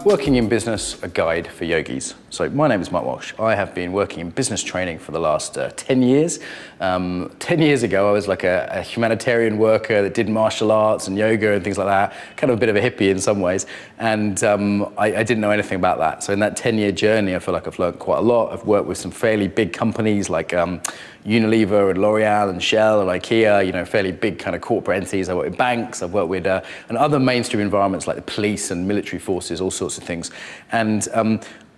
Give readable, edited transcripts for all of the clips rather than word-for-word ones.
Working in Business, a guide for yogis. So my name is Walsh. I have been working in business training for the last 10 years. 10 years ago, I was like a humanitarian worker that did martial arts and yoga and things like that, kind of a bit of a hippie in some ways. And I didn't know anything about that. So in that 10-year journey, I feel like I've learned quite a lot. I've worked with some fairly big companies like Unilever and L'Oreal and Shell and IKEA, you know, fairly big kind of corporate entities. I work with banks, I've worked with and other mainstream environments like the police and military forces, all sorts of things. And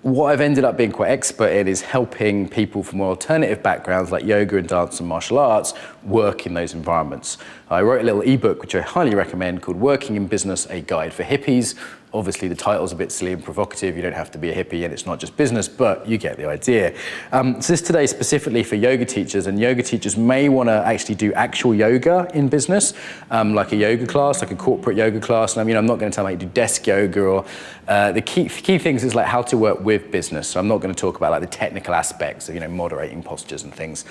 what I've ended up being quite expert in is helping people from alternative backgrounds like yoga and dance and martial arts work in those environments. I wrote a little ebook, which I highly recommend, called Working in Business, a Guide for Hippies. Obviously, the title's a bit silly and provocative. You don't have to be a hippie and it's not just business, but you get the idea. So this today specifically for yoga teachers, and yoga teachers may want to actually do actual yoga in business, like a yoga class, like a corporate yoga class. And I mean, I'm not going to tell them how you do desk yoga or the key things is like how to work with business. So I'm not going to talk about like the technical aspects of, you know, moderating postures and things.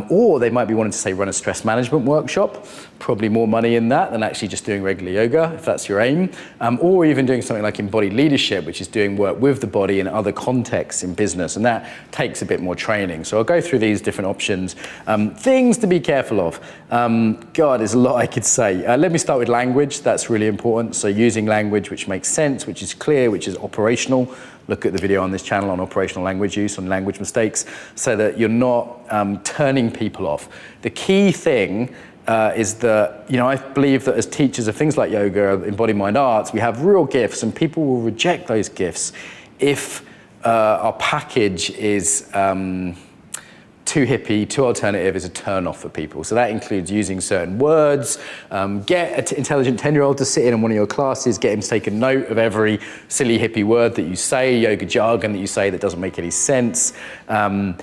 Or they might be wanting to say run a stress management workshop, probably more money in that than actually just doing regular yoga, if that's your aim. Or even doing something like embodied leadership, which is doing work with the body in other contexts in business, and that takes a bit more training. So I'll go through these different options. Things to be careful of. God, there's a lot I could say. Let me start with language. That's really important. So using language which makes sense, which is clear, which is operational. Look at the video on this channel on operational language use, on language mistakes, so that you're not turning people off. The key thing is that, you know, I believe that as teachers of things like yoga, embodied mind arts, we have real gifts, and people will reject those gifts if our package is too hippie, too alternative, is a turn off for people. So that includes using certain words. Get an intelligent 10-year-old to sit in one of your classes, get him to take a note of every silly hippie word that you say, yoga jargon that you say that doesn't make any sense. You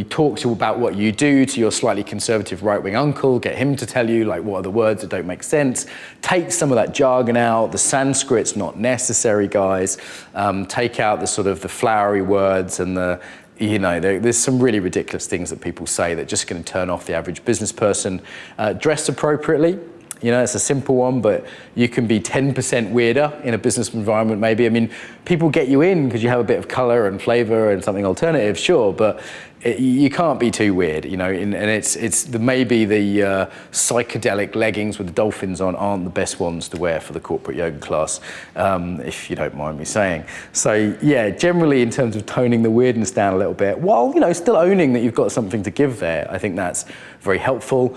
talk to about what you do to your slightly conservative right-wing uncle, get him to tell you like what are the words that don't make sense. Take some of that jargon out. The Sanskrit's not necessary, guys. Take out the sort of the flowery words and the, you know, there's some really ridiculous things that people say that are just going to turn off the average business person. Dress appropriately. You know, it's a simple one, but you can be 10% weirder in a business environment, maybe. I mean, people get you in because you have a bit of color and flavor and something alternative, sure, but you can't be too weird, you know, and maybe the psychedelic leggings with the dolphins on aren't the best ones to wear for the corporate yoga class, if you don't mind me saying. So yeah, generally in terms of toning the weirdness down a little bit, while, you know, still owning that you've got something to give there, I think that's very helpful.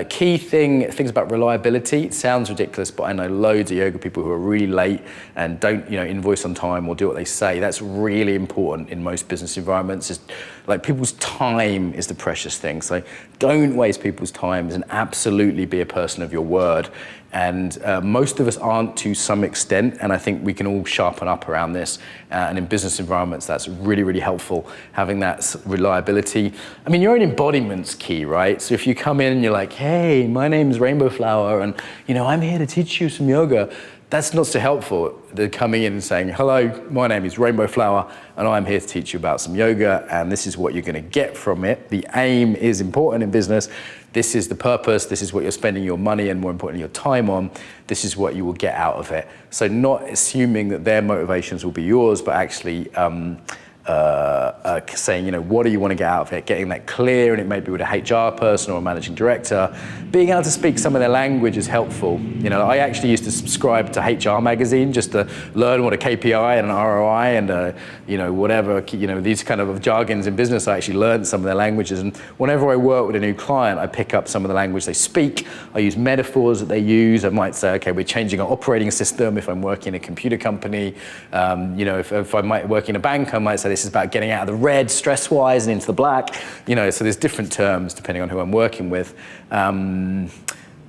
Key things about reliability. It sounds ridiculous, but I know loads of yoga people who are really late and don't, you know, invoice on time or do what they say. That's really important in most business environments. It's like people's time is the precious thing. So don't waste people's time and absolutely be a person of your word. And most of us aren't to some extent, and I think we can all sharpen up around this. And in business environments, that's really, really helpful, having that reliability. I mean, your own embodiment's key, right? So if you come in and you're like, hey, my name's Rainbow Flower, and, you know, I'm here to teach you some yoga, that's not so helpful. They're coming in and saying, hello, my name is Rainbow Flower, and I'm here to teach you about some yoga, and this is what you're going to get from it. The aim is important in business. This is the purpose. This is what you're spending your money and, more importantly, your time on. This is what you will get out of it. So not assuming that their motivations will be yours, but actually saying, you know, what do you want to get out of it? Getting that clear, and it may be with a HR person or a managing director. Being able to speak some of their language is helpful. You know, I actually used to subscribe to HR magazine just to learn what a KPI and an ROI and you know, whatever, you know, these kind of jargons in business. I actually learned some of their languages, and whenever I work with a new client, I pick up some of the language they speak. I use metaphors that they use. I might say, okay, we're changing our operating system. If I'm working in a computer company, you know, if I might work in a bank, I might say this is about getting out of the red stress-wise and into the black, you know, so there's different terms depending on who I'm working with.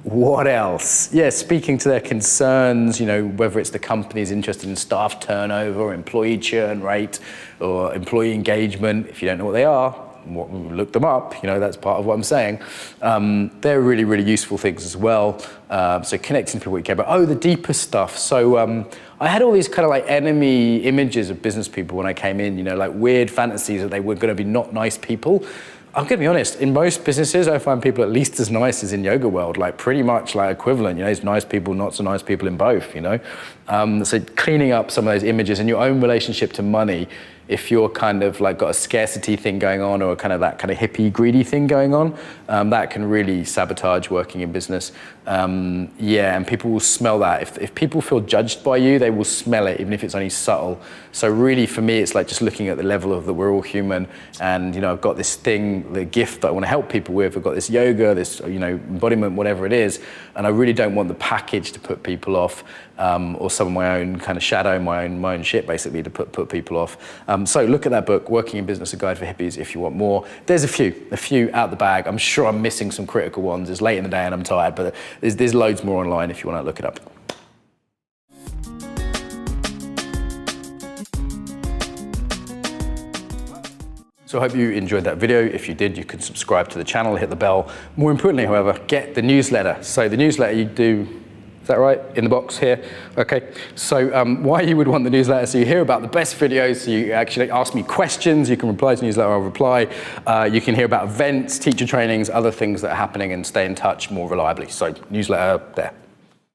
What else? Yeah, speaking to their concerns, you know, whether it's the company's interested in staff turnover or employee churn rate or employee engagement. If you don't know what they are, look them up, you know, that's part of what I'm saying. They're really, really useful things as well. So connecting to people you care about. Oh, the deeper stuff. So I had all these kind of like enemy images of business people when I came in, you know, like weird fantasies that they were going to be not nice people. I'm gonna be honest, in most businesses, I find people at least as nice as in yoga world, like pretty much like equivalent, there's nice people, not so nice people in both, So cleaning up some of those images and your own relationship to money, if you're kind of like got a scarcity thing going on or kind of that kind of hippie, greedy thing going on, that can really sabotage working in business. And people will smell that. If people feel judged by you, they will smell it, even if it's only subtle. So really for me, it's like just looking at the level of that we're all human, and I've got this thing, the gift that I want to help people with. I've got this yoga, this embodiment, whatever it is, and I really don't want the package to put people off, or some of my own kind of shadow, my own shit basically to put people off. So look at that book, Working in Business: A Guide for Hippies, if you want more. There's a few out the bag. I'm sure I'm missing some critical ones. It's late in the day and I'm tired, but there's loads more online if you want to look it up. So I hope you enjoyed that video. If you did, you can subscribe to the channel, hit the bell. More importantly, however, get the newsletter. So the newsletter you do, is that right? In the box here? Okay. So why you would want the newsletter? So you hear about the best videos, so you actually ask me questions, you can reply to the newsletter, I'll reply. You can hear about events, teacher trainings, other things that are happening, and stay in touch more reliably. So newsletter there.